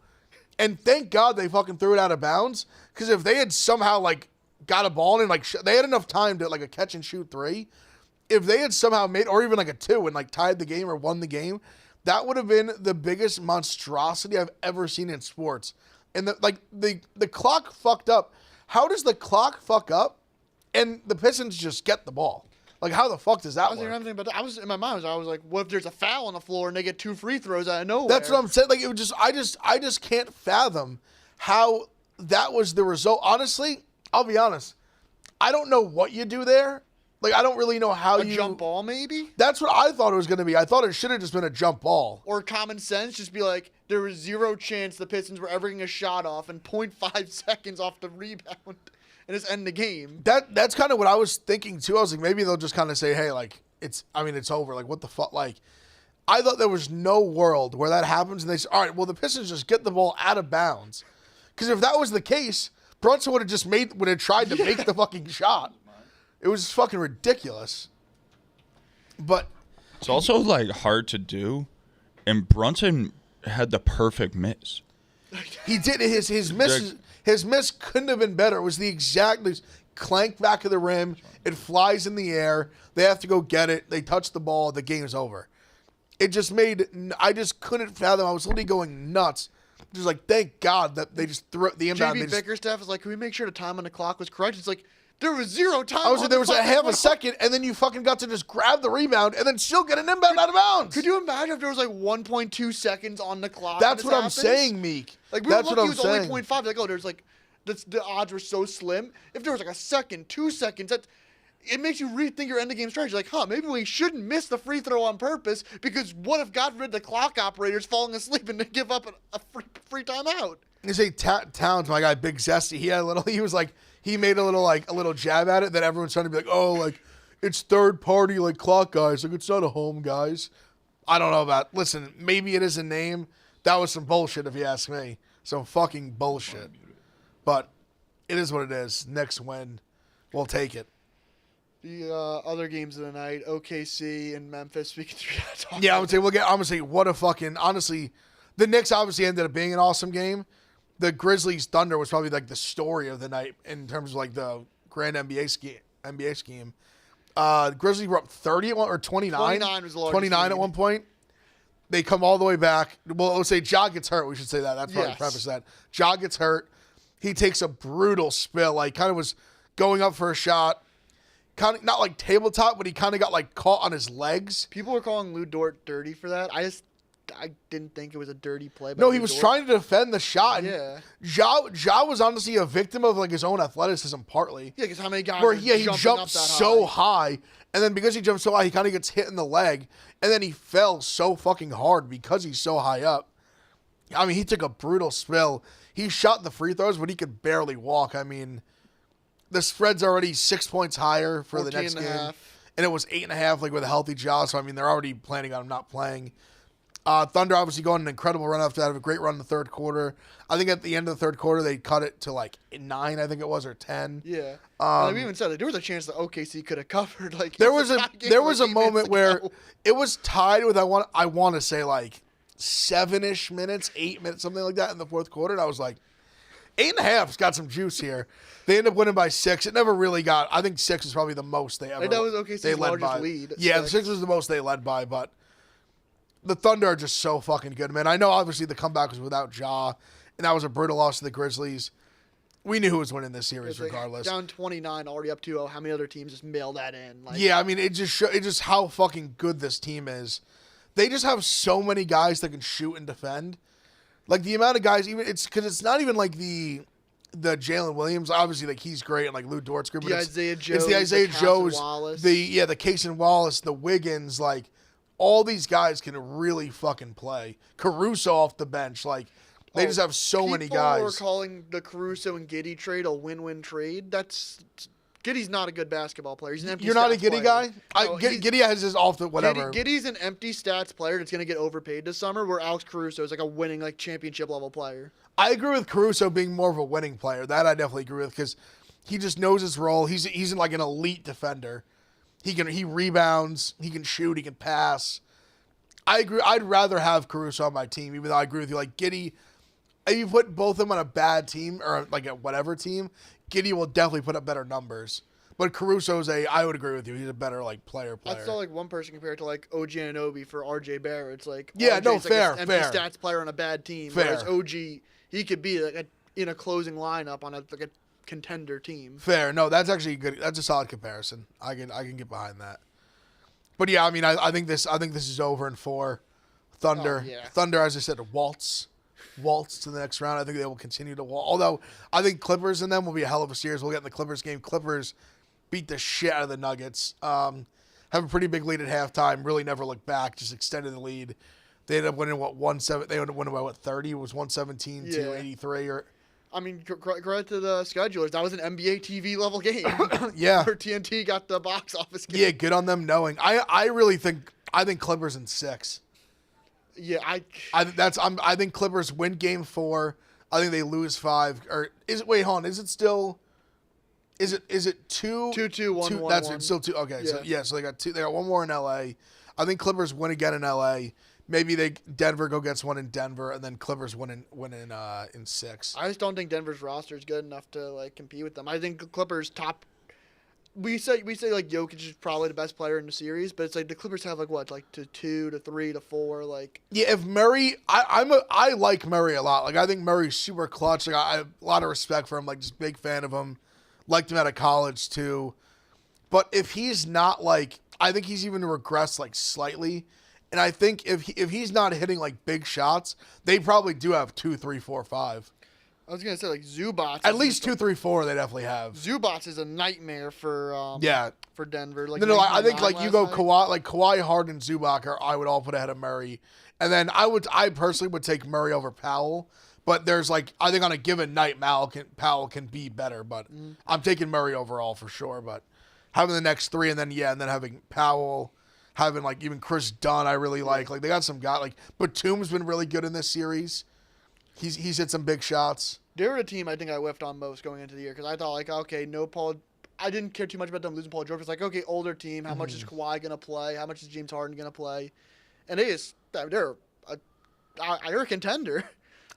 And thank God they fucking threw it out of bounds, because if they had somehow like got a ball and like they had enough time to like a catch and shoot 3, if they had somehow made, or even like a 2 and like tied the game or won the game, that would have been the biggest monstrosity I've ever seen in sports. And the clock fucked up. How does the clock fuck up and the Pistons just get the ball? Like, how the fuck does that work? I was in my mind. I was like, what if there's a foul on the floor and they get 2 free throws out of nowhere? That's what I'm saying. Like, it was just, I just can't fathom how that was the result. Honestly, I'll be honest. I don't know what you do there. Like, I don't really know how a jump ball, maybe? That's what I thought it was going to be. I thought it should have just been a jump ball. Or common sense, just be like, there was 0 chance the Pistons were ever getting a shot off and 0.5 seconds off the rebound and just end the game. That's kind of what I was thinking, too. I was like, maybe they'll just kind of say, hey, like, it's over. Like, what the fuck? Like, I thought there was no world where that happens. And they say, all right, well, the Pistons just get the ball out of bounds. Because if that was the case, Brunson would have tried to make the fucking shot. It was fucking ridiculous. But it's also like hard to do, and Brunson had the perfect miss. He did his miss couldn't have been better. It was the exact clank back of the rim. It flies in the air. They have to go get it. They touch the ball. The game's over. It just made I just couldn't fathom. I was literally going nuts. Just like, thank God that they just threw the inbound. JB Bickerstaff is like, can we make sure the time on the clock was correct? It's like, there was 0 time. There was a half a second, and then you fucking got to just grab the rebound and then still get an inbound out of bounds. Could you imagine if there was like 1.2 seconds on the clock? That's what I'm saying, Meek. Like, we were lucky it was only 0.5. Like, oh, there's like, the odds were so slim. If there was like a second, 2 seconds, it makes you rethink your end of game strategy. Like, maybe we shouldn't miss the free throw on purpose, because what if God forbid the clock operator's falling asleep and they give up a free timeout? You say Towns, my guy, Big Zesty. He made a little jab at it that everyone's trying to be like, oh, like it's third party like clock guys. Like, it's not a home guys. I don't know about. Listen, maybe it is a name. That was some bullshit if you ask me. Some fucking bullshit. But it is what it is. Knicks win. We'll take it. The other games of the night, OKC and Memphis. We can yeah, I'm gonna say what a fucking, honestly, the Knicks obviously ended up being an awesome game. The Grizzlies Thunder was probably like the story of the night in terms of like the grand NBA scheme. Grizzlies were up 30 at one, or 29. 29 was the largest 29 lead. at one point. They come all the way back. Well, let's say Ja gets hurt. We should say that. That's probably preface that. Ja gets hurt. He takes a brutal spill. Like, kind of was going up for a shot. Kind of not like tabletop, but he kind of got like caught on his legs. People were calling Lou Dort dirty for that. I didn't think it was a dirty play. No, he was trying to defend the shot. Yeah. Ja was honestly a victim of like his own athleticism partly. Yeah, because how many guys he jumped so high, and then because he jumped so high, he kind of gets hit in the leg, and then he fell so fucking hard because he's so high up. I mean, he took a brutal spill. He shot the free throws, but he could barely walk. I mean, the spread's already 6 points higher for the next game, and it was 8.5 like with a healthy Ja. So I mean, they're already planning on him not playing. Thunder obviously going an incredible run after that. Have a great run in the third quarter. I think at the end of the third quarter they cut it to like 9, I think it was, or 10. Yeah. And we even said there was a chance that OKC could have covered. Like, there was a moment where it was tied with I want to say like 7-ish minutes, 8 minutes, something like that in the fourth quarter, and I was like, 8.5's got some juice here. They ended up winning by 6. It never really got. I think 6 is probably the most they ever. That was OKC's largest lead. Yeah, 6 was the most they led by, but the Thunder are just so fucking good, man. I know obviously the comeback was without Ja, and that was a brutal loss to the Grizzlies. We knew who was winning this series regardless. Down 29, already up 2-0. How many other teams just mail that in? Like, yeah, I mean, it just how fucking good this team is. They just have so many guys that can shoot and defend. Like, the amount of guys, even it's because it's not even like the Jalen Williams, obviously, like, he's great, and like Lou Dort's great. The Isaiah Joe, it's the Isaiah Joes, Wallace. the Cason Wallace, the Wiggins, like, all these guys can really fucking play. Caruso off the bench, like, they just have so many guys. People were calling the Caruso and Giddey trade a win-win trade. That's Giddey's not a good basketball player. He's an empty You're not a stats Giddey player. guy? No, Giddey has his off the whatever. Giddey's an empty stats player that's going to get overpaid this summer, where Alex Caruso is like a winning, like, championship-level player. I agree with Caruso being more of a winning player. That I definitely agree with because he just knows his role. He's like an elite defender. He rebounds. He can shoot. He can pass. I agree. I'd rather have Caruso on my team, even though I agree with you. Like Giddey, if you put both of them on a bad team or like a whatever team, Giddey will definitely put up better numbers. But Caruso's I would agree with you. He's a better like player. I saw like one person compared to like OG Anunoby for RJ Barrett. It's like yeah, RJ's no, like fair, an empty fair. stats player on a bad team. Fair. Whereas OG, he could be like in a closing lineup on a contender team. Fair. No, that's actually good. That's a solid comparison. I can get behind that. But yeah, I mean, I think this is over in 4. Thunder, Oh, yeah. Thunder, as I said, waltz to the next round. I think they will continue to waltz. Although I think Clippers and them will be a hell of a series. We'll get in the Clippers game. Clippers beat the shit out of the Nuggets. Have a pretty big lead at halftime. Really never looked back. Just extended the lead. They ended up winning 1-7. They ended up winning by 30. It was 117 to 83 or. I mean, credit to the schedulers. That was an NBA TV level game. Yeah. Where TNT got the box office game. Yeah, good on them knowing. I really think Clippers in 6. Yeah, I think Clippers win game 4. I think they lose 5. Or is it? Wait, hold on. Is it still? Is it 2? 2-2, 1-1. That's it. Still 2. Okay, Yeah. so they got 2. They got one more in LA. I think Clippers win again in LA. Maybe Denver gets one in Denver, and then Clippers win in 6. I just don't think Denver's roster is good enough to like compete with them. I think Clippers top. We say like Jokic is probably the best player in the series, but it's like the Clippers have like what, like to 2 to 3 to 4, like. Yeah, if Murray, I like Murray a lot. Like I think Murray's super clutch. Like I have a lot of respect for him. Like just big fan of him. Liked him out of college too. But if he's not like, I think he's even regressed like slightly. And I think if he's not hitting like big shots, they probably do have 2, 3, 4, 5. I was gonna say like Zubats. At least 2, 3, 4. They definitely have. Zubats is a nightmare for for Denver. Like No, I think 19-9 like you last go night. Kawhi, Harden, Zubac, I would all put ahead of Murray, and then I personally would take Murray over Powell. But there's like I think on a given night, Powell can be better, but I'm taking Murray overall for sure. But having the next 3 and then having Powell. Having like even Chris Dunn, I really like. Like they got some guy like Batum's been really good in this series. He's hit some big shots. They're a team I think I whiffed on most going into the year because I thought like okay, no Paul. I didn't care too much about them losing Paul George. It's like okay, older team. How much is Kawhi gonna play? How much is James Harden gonna play? And they're a contender.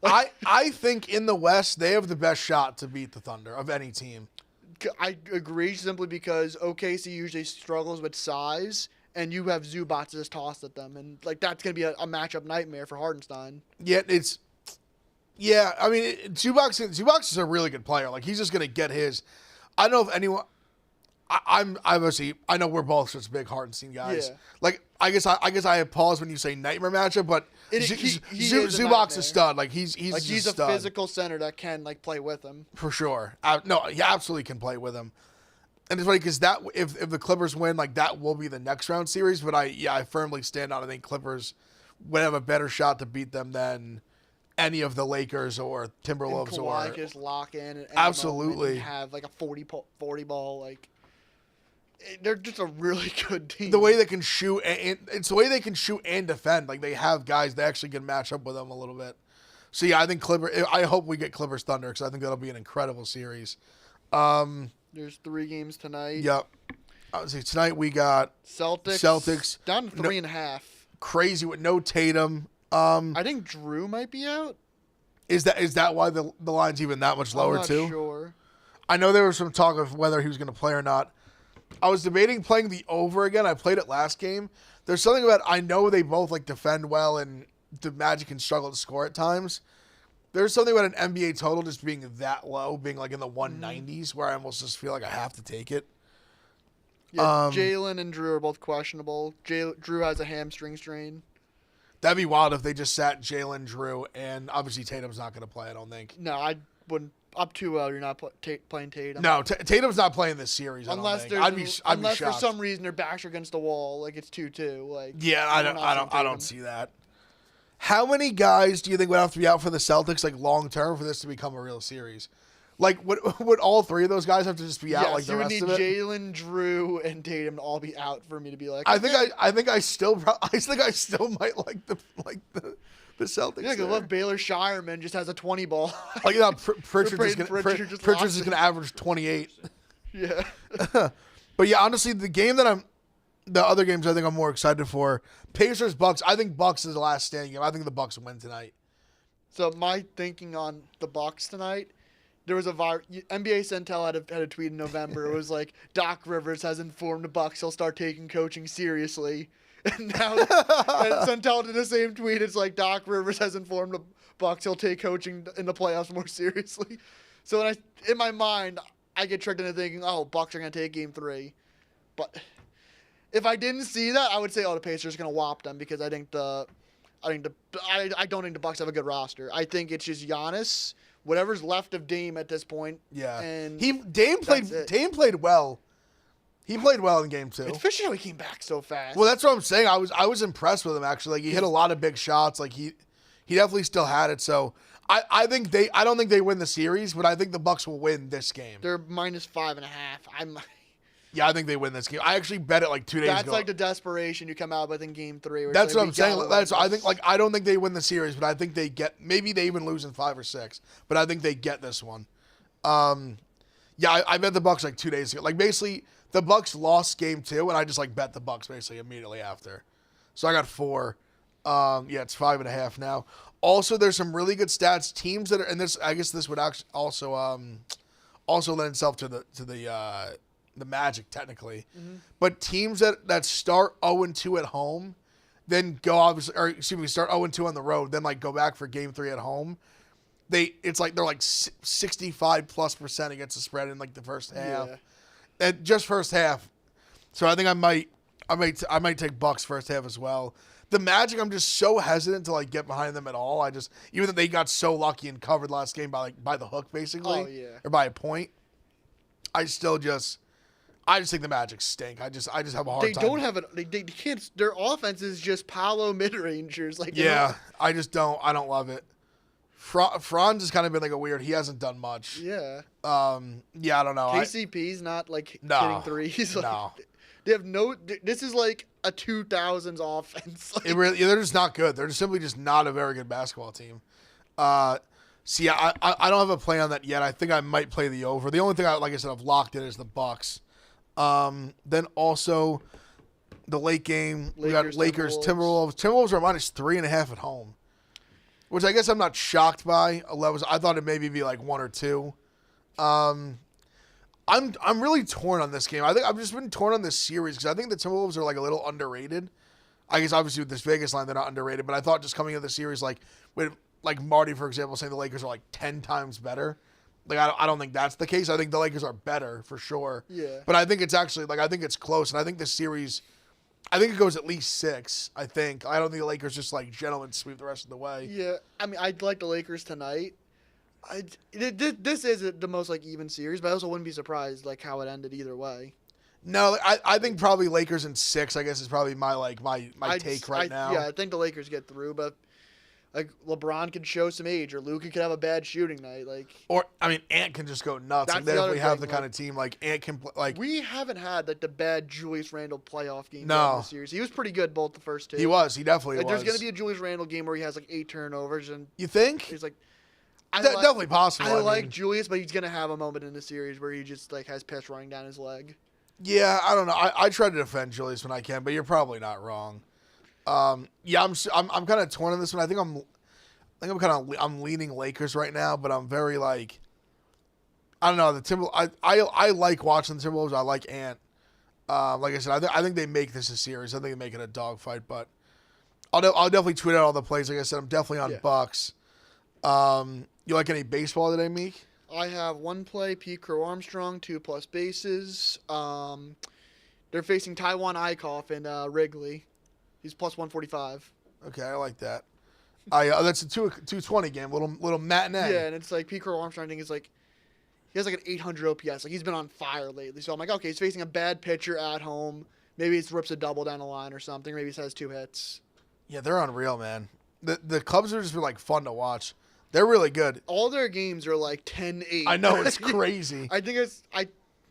I think in the West they have the best shot to beat the Thunder of any team. I agree simply because OKC usually struggles with size. And you have Zubats just tossed at them. And, like, that's going to be a matchup nightmare for Hardenstein. Yeah, I mean, Zubac is a really good player. Like, he's just going to get his. I don't know if anyone. I know we're both such big Hardenstein guys. Yeah. Like, I guess I have pause when you say nightmare matchup, but He is a Zubac's nightmare. a stud. Like, he's He's a a stud. physical center that can, like, play with him. For sure. No, he absolutely can play with him. And it's funny because if the Clippers win, like that will be the next round series. But I firmly stand on. I think Clippers would have a better shot to beat them than any of the Lakers or Timberwolves And Kawhi or can just lock in and absolutely have like a 40 ball. Like they're just a really good team. the way they can shoot and it's the way they can shoot and defend. Like they have guys that actually can match up with them a little bit. So yeah, I think I hope we get Clippers Thunder because I think that'll be an incredible series. There's 3 games tonight. Yep. Tonight we got Celtics down to 3.5. Crazy with no Tatum. I think Drew might be out. Is that why the line's even that much lower I'm not too? sure. I know there was some talk of whether he was going to play or not. I was debating playing the over again. I played it last game. There's something about I know they both like defend well and the Magic can struggle to score at times. There's something about an NBA total just being that low, being like in the 190s, where I almost just feel like I have to take it. Yeah, Jalen and Drew are both questionable. Drew has a hamstring strain. That'd be wild if they just sat Jalen, Drew, and obviously Tatum's not going to play, I don't think. No, I wouldn't. Up 2-0, you're not playing Tatum. No, Tatum's not playing this series, unless I don't think. I'd be for shocked. some reason their backs are against the wall, like it's 2-2. Like yeah, I don't see that. How many guys do you think would have to be out for the Celtics, like long term, for this to become a real series? Like, would all three of those guys have to just be out Yes, like the you would rest need of it? Jalen, Drew, and Tatum to all be out for me to be like. I think I still might like the Celtics. Yeah, because there. love Baylor Shireman just has a 20 ball. Like, Pritchard's Pritchard just Pritchard's lost just gonna average 28. Yeah. But yeah, honestly, the other games I think I'm more excited for, Pacers Bucks. I think Bucks is the last standing game. I think the Bucks win tonight. So my thinking on the Bucks tonight, there was NBA Centel had a tweet in November. It was like Doc Rivers has informed the Bucks he'll start taking coaching seriously. And now and Centel did the same tweet. It's like Doc Rivers has informed the Bucks he'll take coaching in the playoffs more seriously. So in my mind, I get tricked into thinking, oh, Bucks are gonna take Game 3. But if I didn't see that, I would say, oh, the Pacers are gonna whop them because I don't think the Bucks have a good roster. I think it's just Giannis, whatever's left of Dame at this point. Yeah, and Dame played well. He played well in Game 2. It's fishy how he came back so fast. Well, that's what I'm saying. I was impressed with him actually. Like, he hit a lot of big shots. Like, he definitely still had it. So I don't think they win the series, but I think the Bucks will win this game. They're -5.5. Yeah, I think they win this game. I actually bet it like 2 days ago. That's like the desperation you come out with in Game 3. That's what I'm saying. I don't think they win the series, but I think they get. Maybe they even lose in 5 or 6, but I think they get this one. Yeah, I bet the Bucks like 2 days ago. Like, basically, the Bucks lost Game 2, and I just like bet the Bucks basically immediately after. So I got 4. Yeah, it's 5.5 now. Also, there's some really good stats. Teams that are, and this, I guess this would actually also lend itself to the Magic technically, but teams that start 0-2 at home, then start 0-2 on the road, then like go back for Game 3 at home. They're like 65+% against the spread in like the first half, and just first half. So I think I might take Bucks first half as well. The Magic, I'm just so hesitant to like get behind them at all. Even though they got so lucky and covered last game by the hook basically, or by a point, I just think the Magic stink. I just have a hard time. They don't have it. They can't. Their offense is just Paolo mid-rangers. Like, yeah, I don't love it. Franz has kind of been like a weird. He hasn't done much. Yeah. Yeah, I don't know. KCP's not like hitting threes. Like, no. They have no. This is like a 2000s offense. Like, they're just not good. They're just simply just not a very good basketball team. So yeah, I don't have a play on that yet. I think I might play the over. The only thing like I said, I've locked in is the Bucks. Then also the late game, we got Lakers, Timberwolves. Timberwolves are -3.5 at home, which I guess I'm not shocked by. I thought it maybe be like 1 or 2. I'm really torn on this game. I think I've just been torn on this series because I think the Timberwolves are like a little underrated. I guess obviously with this Vegas line they're not underrated, but I thought just coming into the series like with like Marty for example saying the Lakers are like 10 times better. Like, I don't think that's the case. I think the Lakers are better for sure. Yeah. But I think it's actually, I think it's close. And I think this series, I think it goes at least 6, I think. I don't think the Lakers just, gentlemen sweep the rest of the way. Yeah. I mean, I'd like the Lakers tonight. This is the most, even series, but I also wouldn't be surprised, how it ended either way. No, I think probably Lakers in 6, I guess, is probably my take right now. Yeah, I think the Lakers get through, but LeBron could show some age, or Luka could have a bad shooting night. Ant can just go nuts. They definitely have the kind of team Ant can play. We haven't had the bad Julius Randle playoff game in the series. He was pretty good both the first 2. He was. He definitely was. There's going to be a Julius Randle game where he has 8 turnovers, and you think he's definitely possible. I like Julius, but he's going to have a moment in the series where he just has piss running down his leg. Yeah, I don't know. I try to defend Julius when I can, but you're probably not wrong. Yeah, I'm kind of torn on this one. I think I'm leaning Lakers right now, but I'm very I don't know, the Timberwolves. I like watching the Timberwolves. I like Ant. Like I said, I think they make this a series. I think they make it a dogfight, but I'll definitely tweet out all the plays. Like I said, I'm definitely on Bucks. You like any baseball today, Meek? I have 1 play, Pete Crow Armstrong, 2+ bases. They're facing Taiwan Eichhoff in Wrigley. He's +145. Okay, I like that. That's a 220 game, little matinee. Yeah, and it's Pete Crow Armstrong. I think he has an 800 OPS. He's been on fire lately. So I'm okay, he's facing a bad pitcher at home. Maybe he rips a double down the line or something. Maybe he has 2 hits. Yeah, they're unreal, man. The Cubs are just fun to watch. They're really good. All their games are like 10-8. I know, it's crazy. I think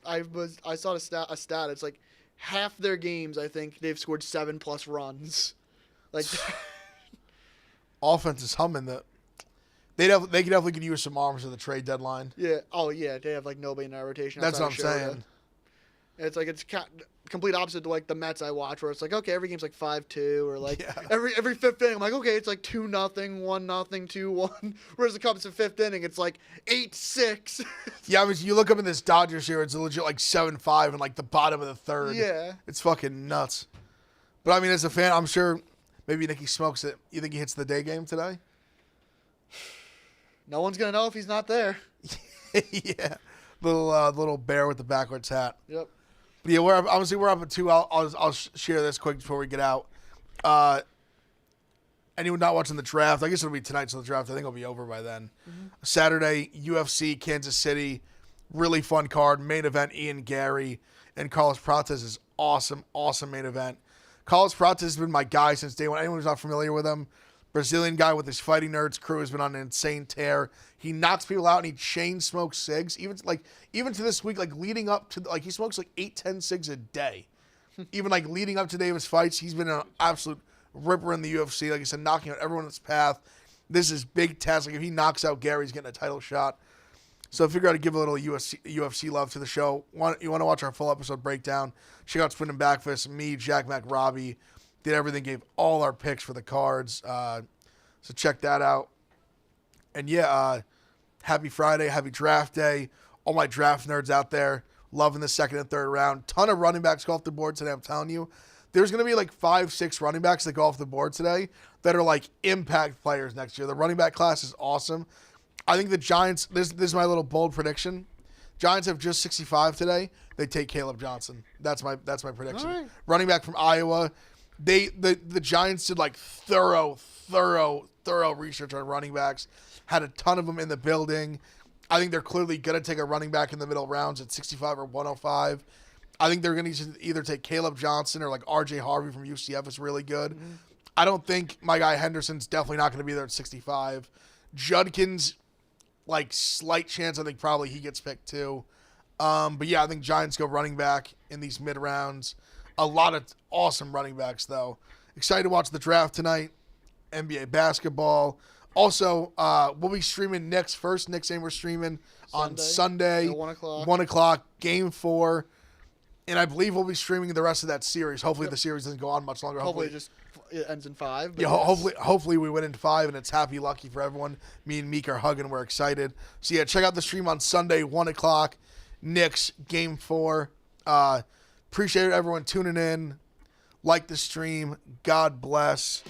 I saw a stat. It's like half their games. I think they've scored 7+ runs. Like Offense is humming. They definitely could use some arms at the trade deadline. yeah. Oh yeah. They have like nobody in that rotation. That's what I'm outside of Shota. saying. It's like it's complete opposite to like the Mets I watch, where it's like okay, every game's like 5-2, or like every fifth inning I'm like okay, it's like 2-0, 1-0, 2-1. Whereas the Cubs in fifth inning, it's like 8-6. Yeah, I mean, you look up in this Dodgers here, it's legit like 7-5 in like the bottom of the third. Yeah. It's fucking nuts. But I mean, as a fan, I'm sure maybe Nicky smokes it. You think he hits the day game today? No one's gonna know if he's not there. Yeah. Little bear with the backwards hat. Yep. But yeah, we're up at 2. I'll share this quick before we get out. Anyone not watching the draft, I guess it'll be tonight, so the draft, I think, will be over by then. Mm-hmm. Saturday, UFC, Kansas City. Really fun card. Main event, Ian Gary and Carlos Prates is awesome main event. Carlos Prates has been my guy since day one. Anyone who's not familiar with him, Brazilian guy with his Fighting Nerds crew, has been on an insane tear. He knocks people out and he chain smokes cigs. Even to this week, like leading up to, like he smokes like 8-10 cigs a day. Even like leading up to Davis fights, he's been an absolute ripper in the UFC. Like I said, knocking out everyone in his path. This is big test. Like if he knocks out Gary, he's getting a title shot. So I figured I'd give a little UFC love to the show. You want to watch our full episode breakdown? Check out Spin and Backfist. Me, Jack Mac, Robbie did everything. Gave all our picks for the cards. So check that out. And yeah, happy Friday, happy draft day. All my draft nerds out there, loving the second and third round. Ton of running backs go off the board today, I'm telling you. There's going to be like 5-6 running backs that go off the board today that are like impact players next year. The running back class is awesome. I think the Giants, this is my little bold prediction. Giants have just 65 today. They take Caleb Johnson. That's my prediction. All right. Running back from Iowa. The Giants did like thorough research on running backs. Had a ton of them in the building. I think they're clearly going to take a running back in the middle rounds at 65 or 105. I think they're going to either take Caleb Johnson or like R.J. Harvey from UCF is really good. Mm-hmm. I don't think my guy Henderson's definitely not going to be there at 65. Judkins, like slight chance, I think probably he gets picked too. But yeah, I think Giants go running back in these mid rounds. A lot of awesome running backs though. Excited to watch the draft tonight. NBA basketball. Also, we'll be streaming Knicks first. Knicks saying we're streaming on Sunday. At 1 o'clock. 1 o'clock, Game 4. And I believe we'll be streaming the rest of that series. Hopefully the series doesn't go on much longer. Hopefully it ends in 5. Yeah, hopefully we win in 5, and it's happy lucky for everyone. Me and Meek are hugging. We're excited. So yeah, check out the stream on Sunday, 1 o'clock. Knicks, Game 4. Appreciate everyone tuning in. Like the stream. God bless.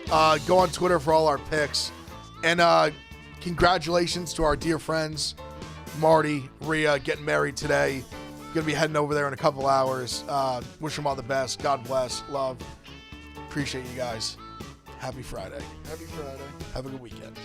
Go on Twitter for all our picks. And congratulations to our dear friends, Marty, Rhea, getting married today. Going to be heading over there in a couple hours. Wish them all the best. God bless. Love. Appreciate you guys. Happy Friday. Happy Friday. Have a good weekend.